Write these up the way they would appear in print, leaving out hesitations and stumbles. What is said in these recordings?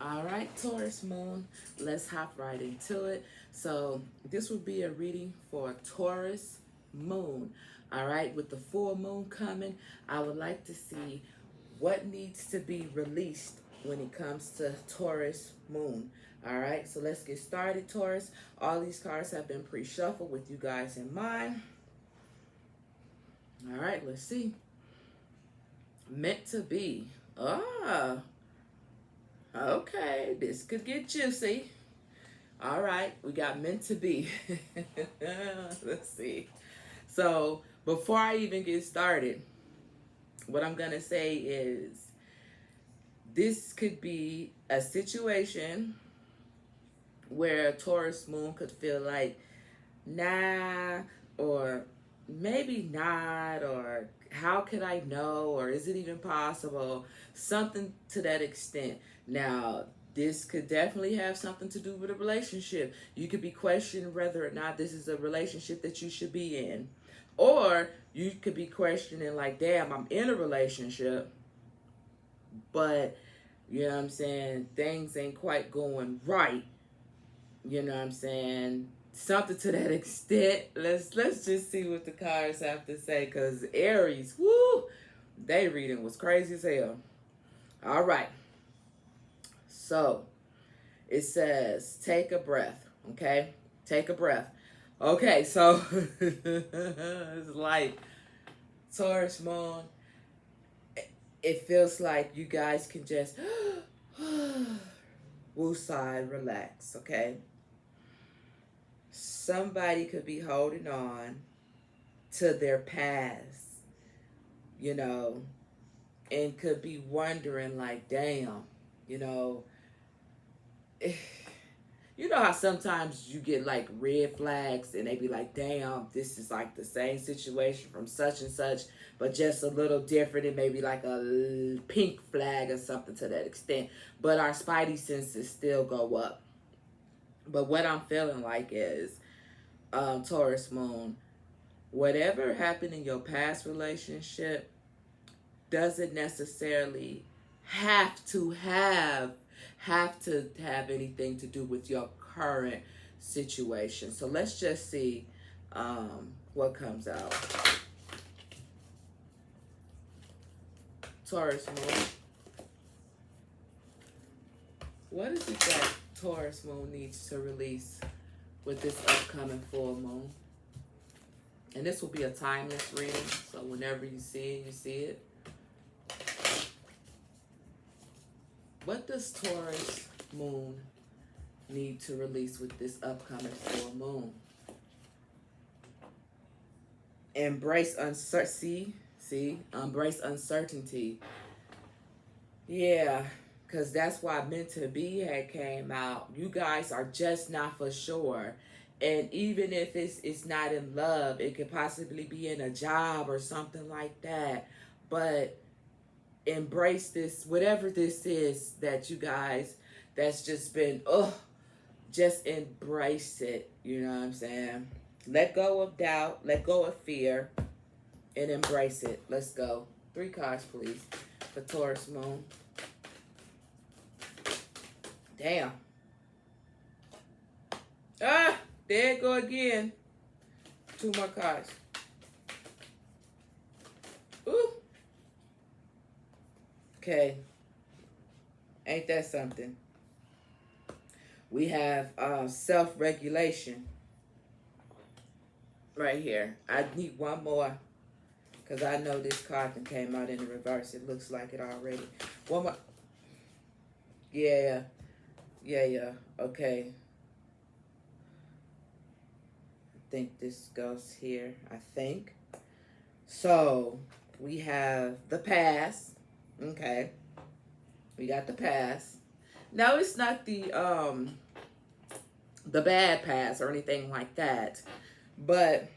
All right, Taurus moon, let's hop right into it. So, this will be a reading for Taurus moon. All right, with the full moon coming, I would like to see what needs to be released when it comes to Taurus moon. All right, so let's get started, Taurus. All these cards have been pre shuffled with you guys in mind. All right, let's see. Meant to be. Ah, okay, this could get juicy. All right, we got meant to be. Let's see. So, before I even get started, what I'm going to say is this could be a situation where Taurus moon could feel like, nah, or maybe not, or how could I know, or is it even possible? Something to that extent. Now, this could definitely have something to do with a relationship. You could be questioning whether or not this is a relationship that you should be in. Or you could be questioning, like, damn, I'm in a relationship, but, you know what I'm saying, things ain't quite going right. You know what I'm saying? Something to that extent. Let's just see what the cards have to say, because Aries, woo, they reading was crazy as hell. All right. So it says, take a breath. Okay? Take a breath. Okay, so it's like Taurus moon. It feels like you guys can just woosah, relax, okay? Somebody could be holding on to their past, you know, and could be wondering, like, damn, you know, you know how sometimes you get like red flags and they be like, damn, this is like the same situation from such and such, but just a little different. It may be like a pink flag or something to that extent, but our spidey senses still go up. But what I'm feeling like is, Taurus moon, whatever happened in your past relationship doesn't necessarily have to have anything to do with your current situation. So let's just see what comes out. Taurus moon. What is it that Taurus moon needs to release with this upcoming full moon? And this will be a timeless reading, so whenever you see it, you see it. What does Taurus moon need to release with this upcoming full moon? Embrace uncertainty. See? Embrace uncertainty. Yeah, because that's why meant to be had came out. You guys are just not for sure. And even if it's not in love, it could possibly be in a job or something like that. But embrace this, whatever this is that you guys, that's just been, just embrace it. You know what I'm saying? Let go of doubt, let go of fear, and embrace it. Let's go. 3 cards, please, for Taurus moon. Damn. Ah, there it go again. 2 more cards. Ooh. Okay. Ain't that something? We have self-regulation right here. I need one more, because I know this card came out in the reverse. It looks like it already. One more. Yeah. Okay. I think this goes here. I think. So, we have the past. Okay. We got the past. Now, it's not the bad past or anything like that. But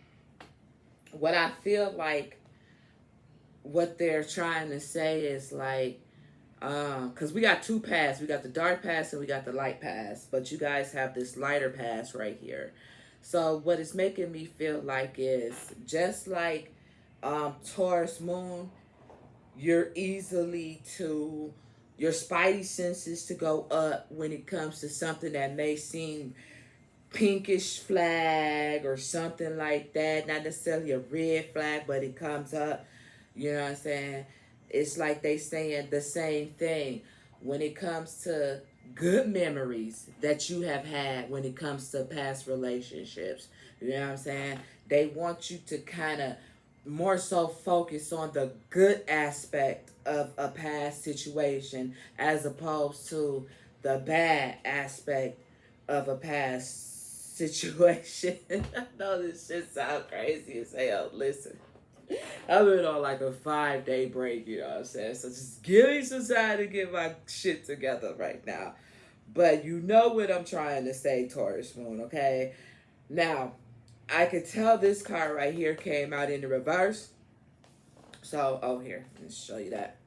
what I feel like what they're trying to say is like, because we got 2 paths. We got the dark past and we got the light past. But you guys have this lighter past right here. So what it's making me feel like is, just like Taurus moon, you're easily to your spidey senses to go up when it comes to something that may seem pinkish flag or something like that. Not necessarily a red flag, but it comes up. You know what I'm saying? It's like they saying the same thing when it comes to good memories that you have had when it comes to past relationships. You know what I'm saying? They want you to kind of more so focus on the good aspect of a past situation as opposed to the bad aspect of a past situation. I know this shit sounds crazy as hell. Listen, I've been on like a 5-day break, you know what I'm saying? So just give me some time to get my shit together right now. But you know what I'm trying to say, Taurus Moon, okay? Now, I could tell this card right here came out in the reverse. So, oh, here, let's show you that.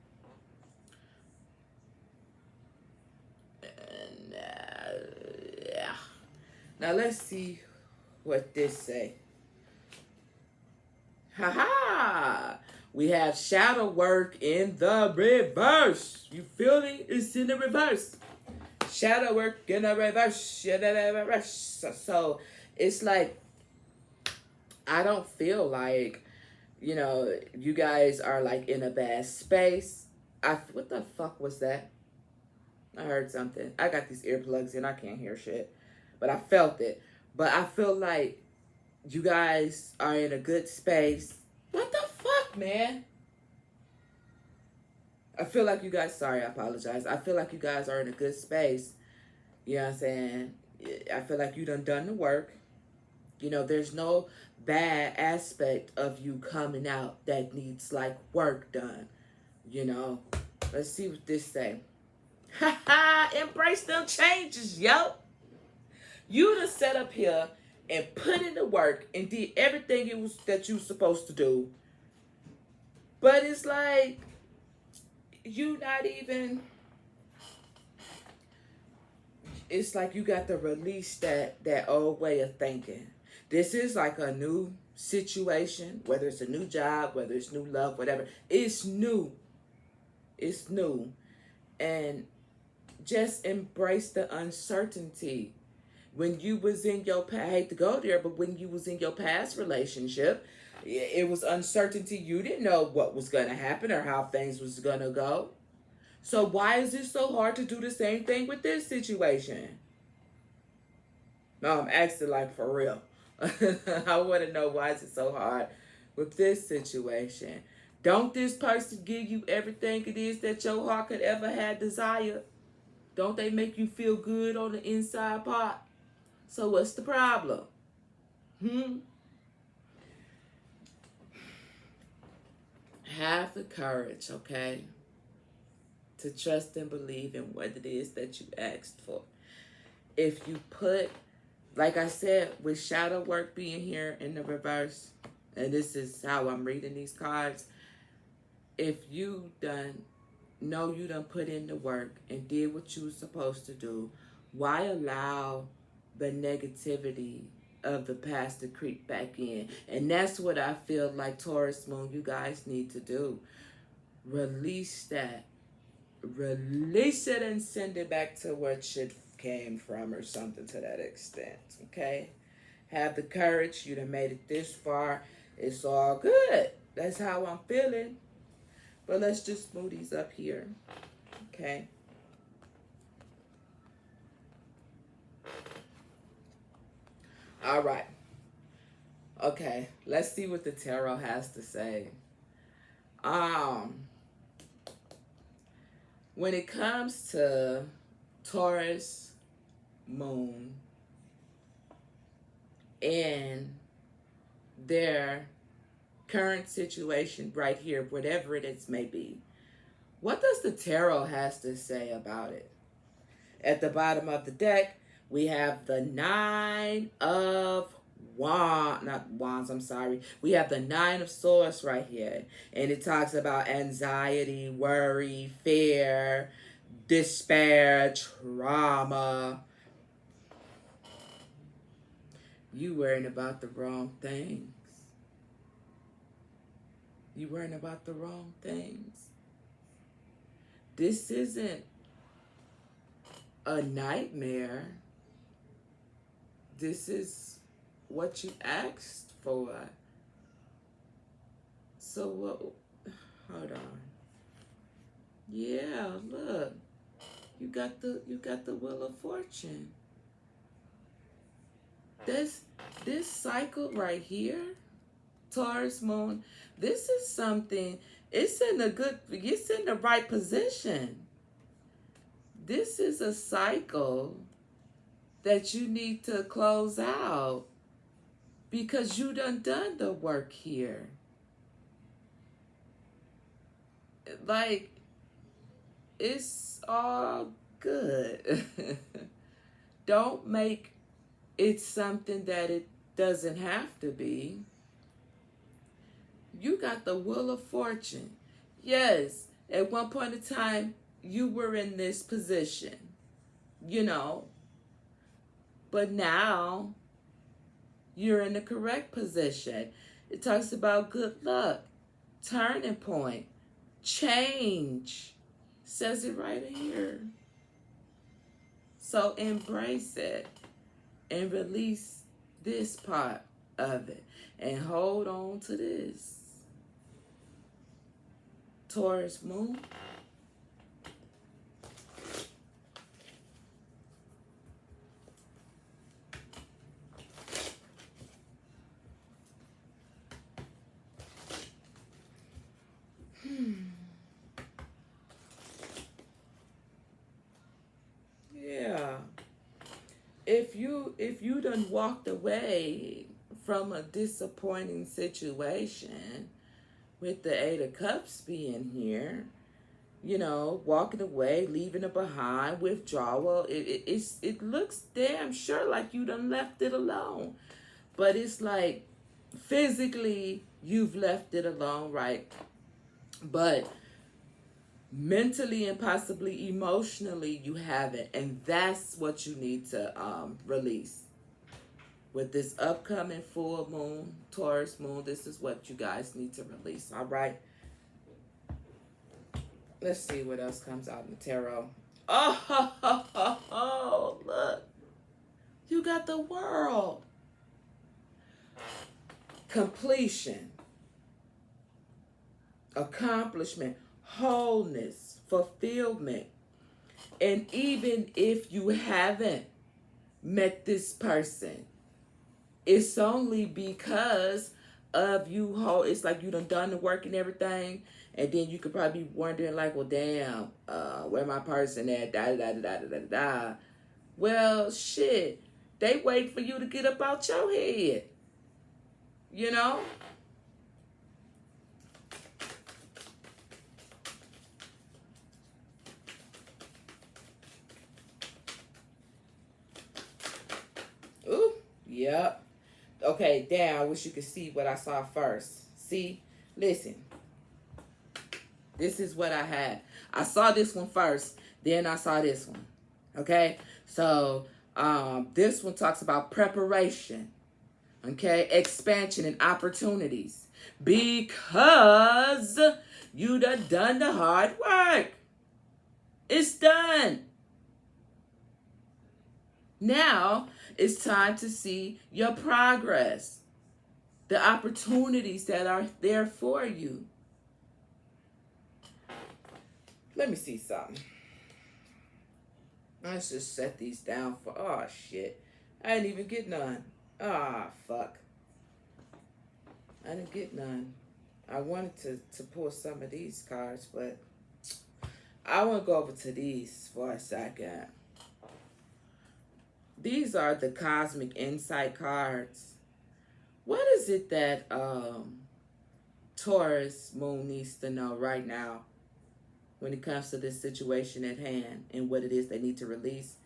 And, yeah. Now, let's see what this say. Haha! We have shadow work in the reverse. You feel me? It's in the reverse. Shadow work in the reverse. So it's like, I don't feel like, you know, you guys are like in a bad space. What the fuck was that? I heard something. I got these earplugs in. I can't hear shit. But I felt it. But I feel like you guys are in a good space. What the fuck, man? I feel like you guys, sorry, I apologize. I feel like you guys are in a good space. You know what I'm saying? I feel like you done the work. You know, there's no bad aspect of you coming out that needs like work done. You know, let's see what this say. Embrace them changes, yo. You done set up here and put in the work and did everything it was that you was supposed to do. But it's like you not even, it's like you got to release that old way of thinking. This is like a new situation, whether it's a new job, whether it's new love, whatever. It's new. It's new. And just embrace the uncertainty. When you was in your I hate to go there, but when you was in your past relationship, it was uncertainty. You didn't know what was going to happen or how things was going to go. So why is it so hard to do the same thing with this situation? No, I'm asking like for real. I want to know, why is it so hard with this situation? Don't this person give you everything it is that your heart could ever have desire? Don't they make you feel good on the inside part? So what's the problem? Have the courage, okay, to trust and believe in what it is that you asked for. If you put, like I said, with shadow work being here in the reverse, and this is how I'm reading these cards, if you you done put in the work and did what you were supposed to do, why allow the negativity of the past to creep back in? And that's what I feel like, Taurus Moon, you guys need to do. Release that. Release it and send it back to where it should came from, or something to that extent, okay? Have the courage. You done made it this far. It's all good. That's how I'm feeling. But let's just move these up here, okay? All right. Okay, let's see what the tarot has to say. When it comes to Taurus Moon and their current situation right here, whatever it is may be, what does the tarot has to say about it? At the bottom of the deck, we have the Nine of We have the Nine of Swords right here. And it talks about anxiety, worry, fear, despair, trauma. You worrying about the wrong things. You worrying about the wrong things. This isn't a nightmare. This is what you asked for. So what? Hold on. Yeah, look. You got the Wheel of Fortune. This cycle right here, Taurus moon, this is something, it's in the right position. This is a cycle that you need to close out because you done the work here. Like, it's all good. Don't make it something that it doesn't have to be. You got the Wheel of Fortune. Yes, at one point in time, you were in this position, you know, but now you're in the correct position. It talks about good luck, turning point, change. Says it right here. So embrace it and release this part of it and hold on to this. Taurus moon. Yeah. If you done walked away from a disappointing situation with the Eight of Cups being here, you know, walking away, leaving it behind, withdrawal, it looks damn sure like you done left it alone. But it's like physically you've left it alone, right? But mentally and possibly emotionally you haven't, and that's what you need to release with this upcoming full moon, Taurus moon. This is what you guys need to release. All right, let's see what else comes out in the tarot. Oh, look, you got the World. Completion, accomplishment, wholeness, fulfillment. And even if you haven't met this person, it's only because of you whole. It's like you done the work and everything, and then you could probably be wondering like, well, damn, where my person at? Da da da da da da da. Well, shit, they wait for you to get up out your head. You know. Ooh, yep. Okay, damn, I wish you could see what I saw first. See? Listen. This is what I had. I saw this one first, then I saw this one. Okay? So, this one talks about preparation. Okay? Expansion and opportunities. Because you done the hard work. It's done. Now, it's time to see your progress. The opportunities that are there for you. Let me see something. Let's just set these down for, oh shit. I didn't even get none. Ah, fuck. I didn't get none. I wanted to pull some of these cards, but I want to go over to these for a second. These are the Cosmic Insight cards. What is it that Taurus moon needs to know right now when it comes to this situation at hand and what it is they need to release?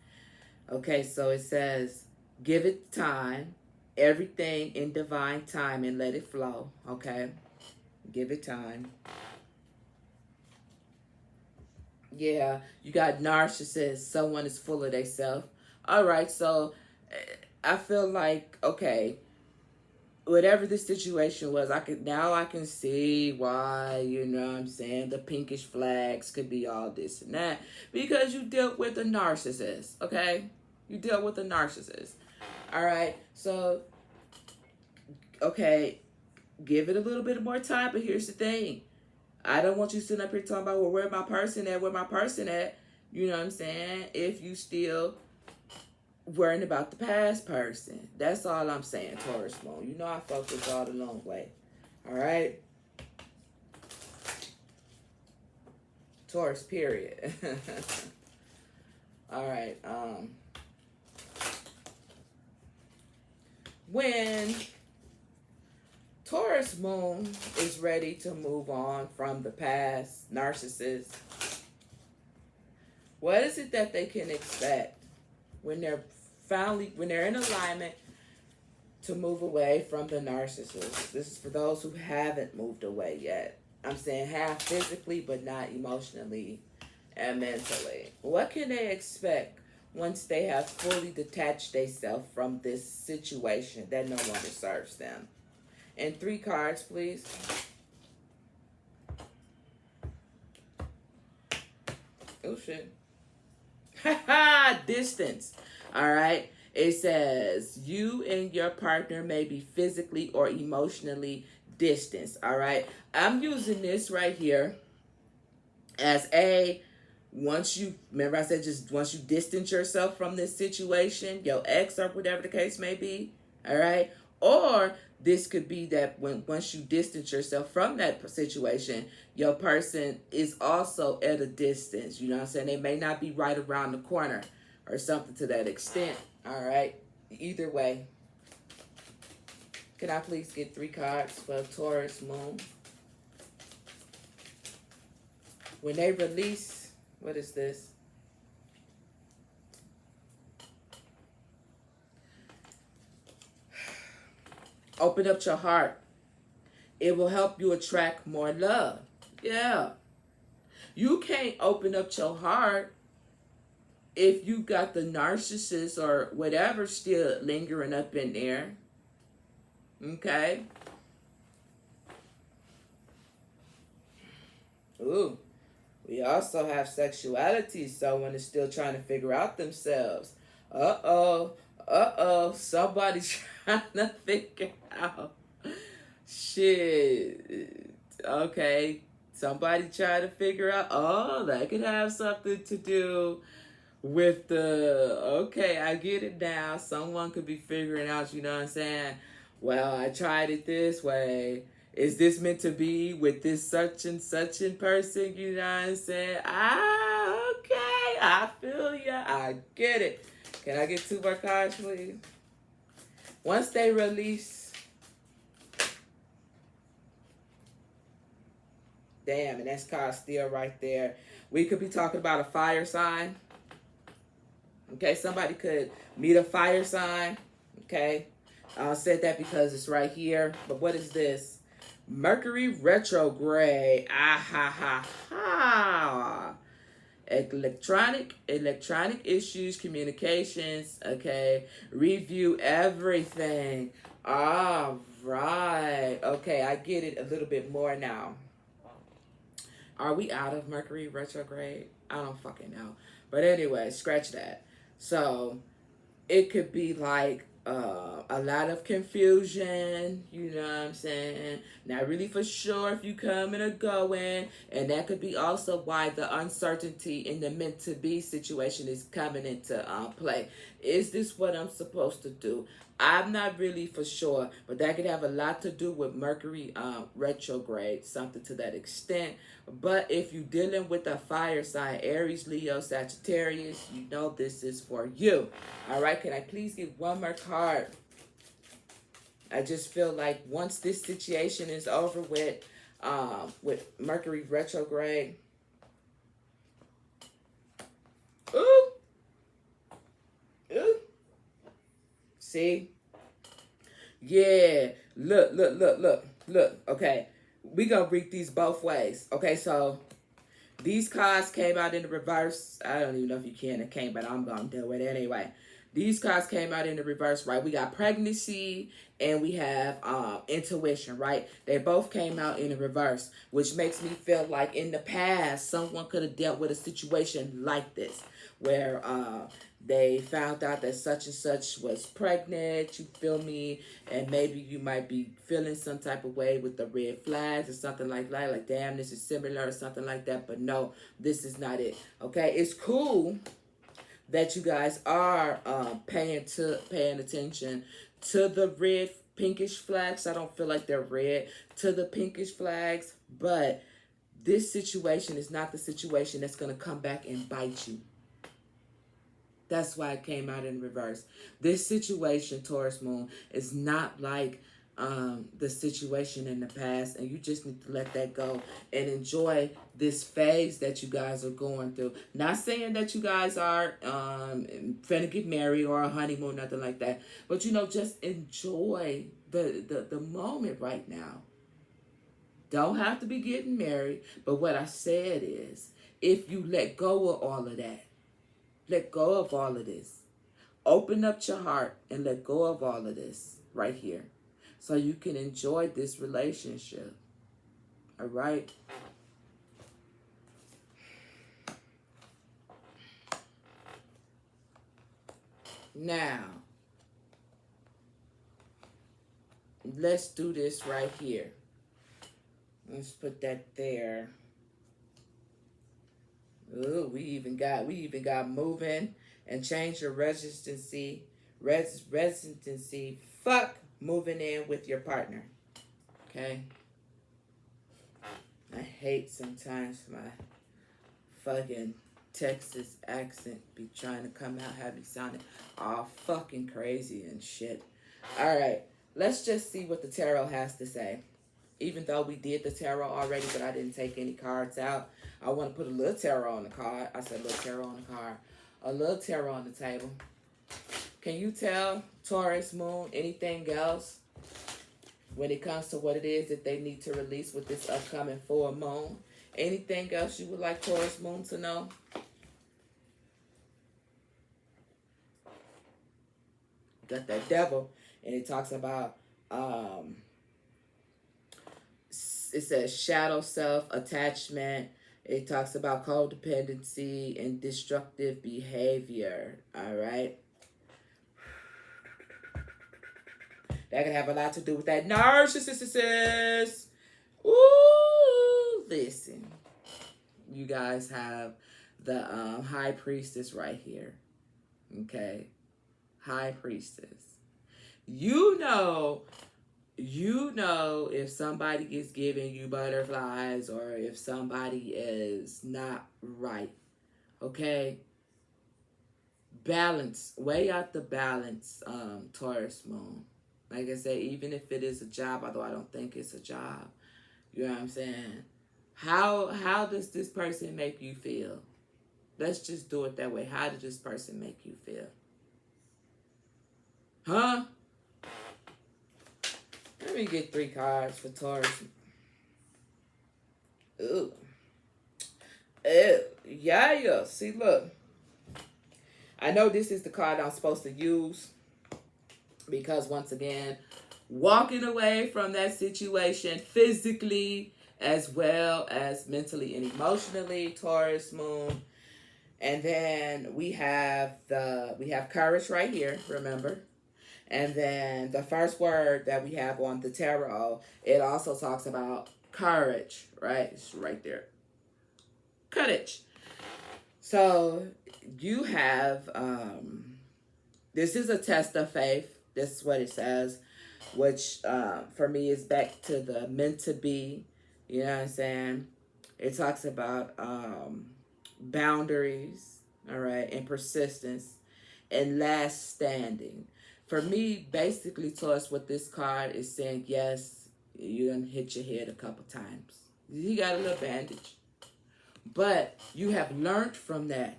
Okay, so it says, give it time, everything in divine time, and let it flow. Okay, give it time. Yeah, you got narcissists. Someone is full of themselves. All right, so I feel like, okay, whatever the situation was, I can see why, you know what I'm saying, the pinkish flags could be all this and that. Because you dealt with a narcissist, okay? You dealt with a narcissist. Alright, so okay, give it a little bit more time, but here's the thing. I don't want you sitting up here talking about, well, where my person at, where my person at, you know what I'm saying, if you still worrying about the past person. That's all I'm saying, Taurus Moon. You know I focus all the long way. All right? Taurus, period. All right. When Taurus Moon is ready to move on from the past narcissist, what is it that they can expect when they're in alignment to move away from the narcissist? This is for those who haven't moved away yet. I'm saying half physically, but not emotionally and mentally. What can they expect once they have fully detached themselves from this situation that no longer serves them? And 3 cards, please. Oh, shit. Distance. All right. It says you and your partner may be physically or emotionally distanced. All right. I'm using this right here as once you, remember I said just once you distance yourself from this situation, your ex or whatever the case may be. All right. Or this could be that once you distance yourself from that situation, your person is also at a distance. You know what I'm saying? They may not be right around the corner or something to that extent. All right. Either way. Can I please get 3 cards for Taurus Moon? When they release, what is this? Open up your heart. It will help you attract more love. Yeah. You can't open up your heart if you got the narcissist or whatever still lingering up in there. Okay? Ooh. We also have sexuality. Someone is still trying to figure out themselves. Uh-oh. Uh-oh. Somebody's trying to figure out. Shit. Okay. Somebody trying to figure out. Oh, that could have something to do with okay, I get it now. Someone could be figuring out, you know what I'm saying? Well, I tried it this way. Is this meant to be with this such and such in person? You know what I'm saying? Okay. I feel ya. I get it. Can I get 2 more cards, please? Once they release. Damn, and that card's still right there. We could be talking about a fire sign. Okay, somebody could meet a fire sign. Okay, I said that because it's right here. But what is this? Mercury retrograde. Ah ha ha ha. Electronic issues, communications. Okay, review everything. All right. Okay, I get it a little bit more now. Are we out of Mercury retrograde? I don't fucking know. But anyway, scratch that. So it could be like a lot of confusion, you know what I'm saying? Not really for sure if you coming or going. And that could be also why the uncertainty in the meant to be situation is coming into play. Is this what I'm supposed to do? I'm not really for sure, but that could have a lot to do with Mercury retrograde, something to that extent. But if you're dealing with a fire sign, Aries, Leo, Sagittarius, you know this is for you. All right, can I please get 1 more card? I just feel like once this situation is over with Mercury retrograde. Ooh. Ooh. See? Yeah. Look. Okay. We gonna read these both ways. Okay, so these cards came out in the reverse. I don't even know if you can or can't, but I'm gonna do it anyway. These cards came out in the reverse, right? We got pregnancy and we have intuition, right? They both came out in the reverse, which makes me feel like in the past, someone could have dealt with a situation like this, where they found out that such and such was pregnant, you feel me? And maybe you might be feeling some type of way with the red flags or something like that, like, damn, this is similar or something like that. But no, this is not it, okay? It's cool that you guys are paying attention to the red pinkish flags. I don't feel like they're red, to the pinkish flags, but this situation is not the situation that's going to come back and bite you. That's why it came out in reverse. This situation, Taurus Moon, is not like the situation in the past, and you just need to let that go and enjoy this phase that you guys are going through. Not saying that you guys are finna get married or a honeymoon, nothing like that, but you know, just enjoy the moment right now. Don't have to be getting married, but what I said is, if you let go of all of that, let go of all of this, open up your heart and let go of all of this right here, so you can enjoy this relationship. All right? Now, let's do this right here. Let's put that there. Ooh, we even got moving and change your residency. Residency. Fuck moving in with your partner. Okay? I hate sometimes my fucking Texas accent be trying to come out, have me sounding all fucking crazy and shit. Alright, let's just see what the tarot has to say. Even though we did the tarot already, but I didn't take any cards out, I want to put a little tarot on the card. I said a little tarot on the card. A little tarot on the table. Can you tell Taurus Moon anything else when it comes to what it is that they need to release with this upcoming full moon? Anything else you would like Taurus Moon to know? Got that devil, and it talks about it says shadow self attachment. It talks about codependency and destructive behavior. All right. That could have a lot to do with that narcissist. Ooh, listen. You guys have the high priestess right here. Okay. High priestess. You know if somebody is giving you butterflies or if somebody is not right. Okay? Balance. Weigh out the balance, Taurus Moon. Like I said, even if it is a job, although I don't think it's a job. You know what I'm saying? How does this person make you feel? Let's just do it that way. How does this person make you feel? Huh? Let me get 3 cards for Taurus. Ooh. Ew. Yeah. See, look. I know this is the card I'm supposed to use because, once again, walking away from that situation physically as well as mentally and emotionally, Taurus Moon. And then we have courage right here, remember? And then the first word that we have on the tarot, it also talks about courage, right? It's right there. Courage. So you have, this is a test of faith. This is what it says, which for me is back to the meant to be. You know what I'm saying? It talks about boundaries, all right, and persistence and last standing. For me, basically, Taurus, what this card is saying, yes, you're going to hit your head a couple times. You got a little bandage. But you have learned from that,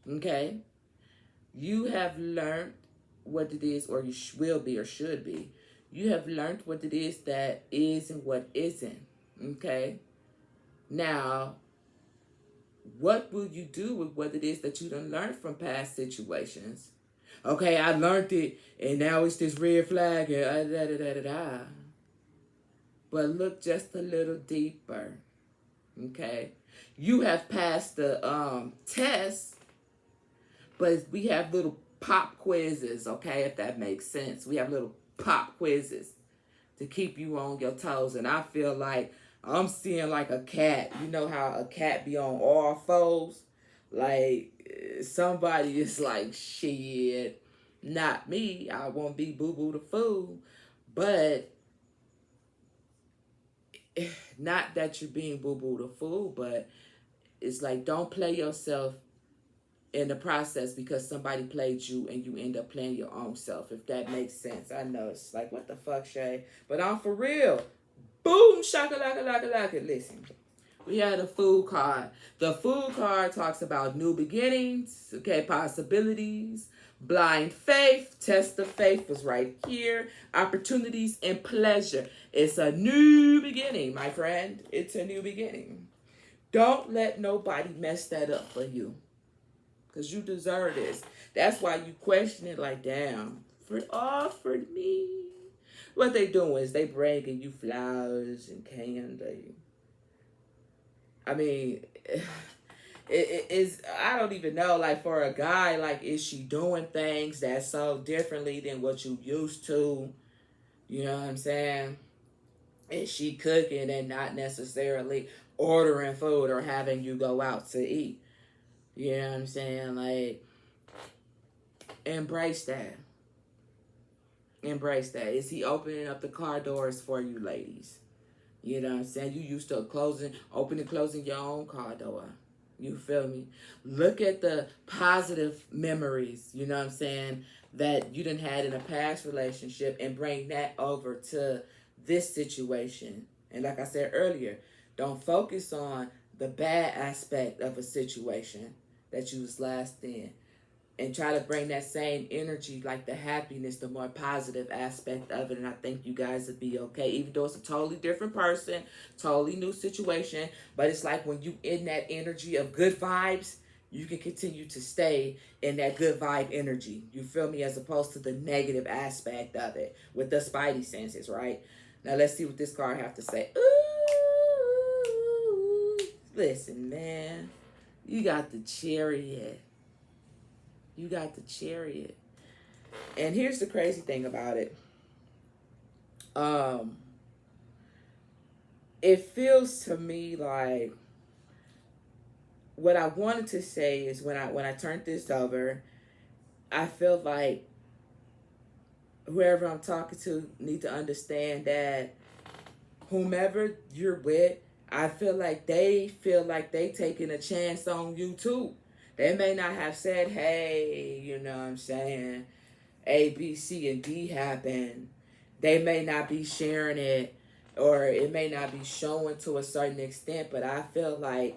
okay? You have learned what it is, or you will be or should be. You have learned what it is that is and what isn't, okay? Now, what will you do with what it is that you done learned from past situations? Okay, I learned it, and now it's this red flag, and da da da da da. But look just a little deeper. Okay, you have passed the test, but we have little pop quizzes. Okay, if that makes sense, we have little pop quizzes to keep you on your toes. And I feel like I'm seeing like a cat. You know how a cat be on all fours? Like somebody is like, shit, not me. I won't be boo boo the fool. But not that you're being boo boo the fool, but it's like don't play yourself in the process because somebody played you and you end up playing your own self, if that makes sense. I know it's like, what the fuck, Shay? But I'm for real. Boom, shaka laka laka laka. Listen, we had a food card. The food card talks about new beginnings, okay, possibilities, blind faith, test of faith was right here, opportunities and pleasure. It's a new beginning, my friend. It's a new beginning. Don't let nobody mess that up for you. Because you deserve this. That's why you question it like, damn, for offered me. What they doing is they bringing you flowers and candy. I mean, it is, I don't even know, like for a guy, like is she doing things that's so differently than what you used to? You know what I'm saying? Is she cooking and not necessarily ordering food or having you go out to eat? You know what I'm saying? Like, embrace that. Embrace that. Is he opening up the car doors for you, ladies? You know what I'm saying? You used to opening, closing your own car door. You feel me? Look at the positive memories, you know what I'm saying, that you done had in a past relationship and bring that over to this situation. And like I said earlier, don't focus on the bad aspect of a situation that you was last in, and try to bring that same energy, like the happiness, the more positive aspect of it. And I think you guys would be okay, even though it's a totally different person, totally new situation. But it's like when you in that energy of good vibes, you can continue to stay in that good vibe energy. You feel me? As opposed to the negative aspect of it with the spidey senses, right? Now let's see what this card have to say. Ooh, listen, man. You got the Chariot. You got the Chariot. And here's the crazy thing about it. It feels to me like what I wanted to say is when I turned this over, I feel like whoever I'm talking to need to understand that whomever you're with, I feel like they taking a chance on you too. They may not have said, hey, you know what I'm saying, A, B, C, and D happen. They may not be sharing it, or it may not be showing to a certain extent, but I feel like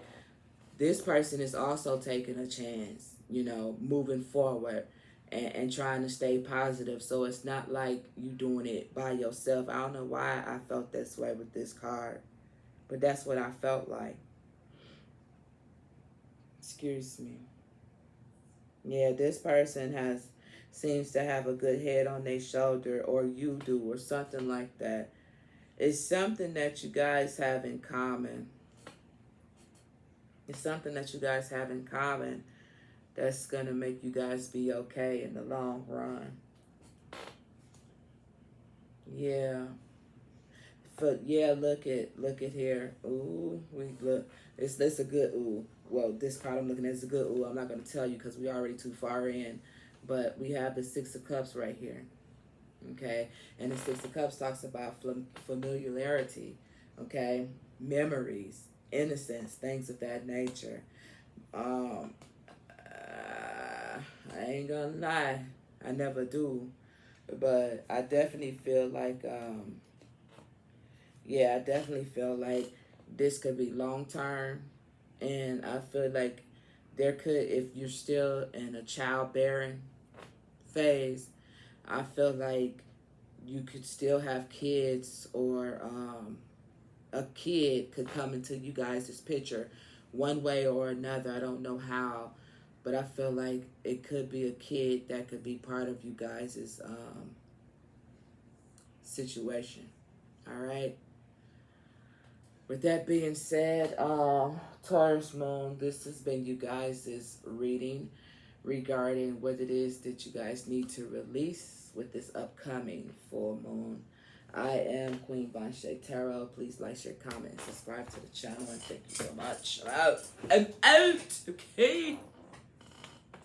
this person is also taking a chance, you know, moving forward and trying to stay positive. So it's not like you doing it by yourself. I don't know why I felt this way with this card, but that's what I felt like. Excuse me. Yeah, this person seems to have a good head on their shoulder, or you do, or something like that. It's something that you guys have in common. It's something that you guys have in common that's going to make you guys be okay in the long run. Yeah. But yeah, look at here. Ooh, it's a good ooh. Well, this card I'm looking at is a good ooh. I'm not going to tell you because we already too far in. But we have the Six of Cups right here. Okay? And the Six of Cups talks about familiarity. Okay? Memories, innocence, things of that nature. I ain't gonna lie, I never do, but I definitely feel like, I definitely feel like this could be long term, and I feel like there could, if you're still in a childbearing phase, I feel like you could still have kids, or a kid could come into you guys' picture one way or another. I don't know how, but I feel like it could be a kid that could be part of you guys' situation. All right. With that being said, Taurus Moon, this has been you guys' reading regarding what it is that you guys need to release with this upcoming full moon. I am Queen Banshee Tarot. Please like, share, comment, and subscribe to the channel, and thank you so much. I'm out. I'm out. Okay.